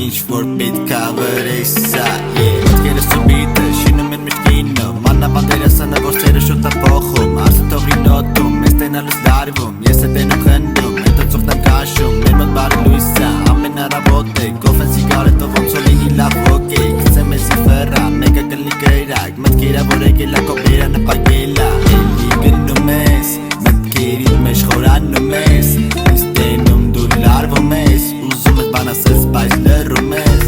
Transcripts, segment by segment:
Ինչ-որ պետք է վրեսա Մտքերը սուբիտը շինում են միշտ կինո Մանավանդերասանը որ սերը շոտ է փոխում Արսը թողի նոտում, մեզ տենալուց դարվում Ես է տենում խնդում, հետո ծուղտ եմ կաշում Մեր մոտ բարի լույսը, ամեն առավոտ է Գոֆեն սիգարետով ոնց որ լինի լավ հոգ է Գցեմ ես ի ֆերա, մեկը կլնի գրայրակ Մտքերը որ եկել է կոպերա նպագել է Էլի գնում ես, մտքերիդ մեջ խորանում ես Ինձ տենում դու լարվում ես Ուզում ես բան ասես, բայց լռում ես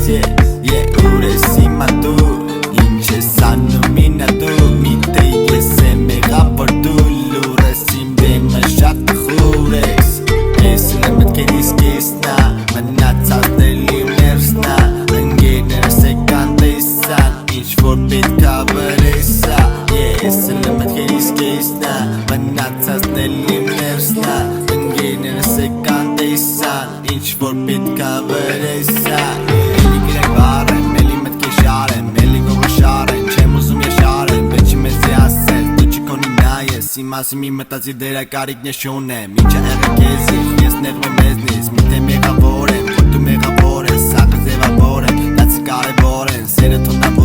Ուր ես հիմա դու, ինչ ես անում ինա դու Միտե ես եմ եղավ որ դու լուր ես Իմ դեմը շատ տխուր ես Ես էլ եմ մտքերիս կեսնա Մնացածն էլ իմ ներսնա Ընկերներս եկան տեսան Ինչ-որ պետք է վրեսա Ես էլ եմ մտքերիս կեսնա Մնացածն էլ իմ ներսնա Ընկերներս եկան տեսան Ինչ-որ պետք է վրեսա Իմ ասի մի մտածի դերակարիք նշուն եմ Ինչ է եղել քեզի, ես նեղվում մեզնից Միթե մեղավոր եմ, որ դու մեղավոր ես Սաղը ձևավոր եմ, դացի կարևոր են Սերը թոնդավոր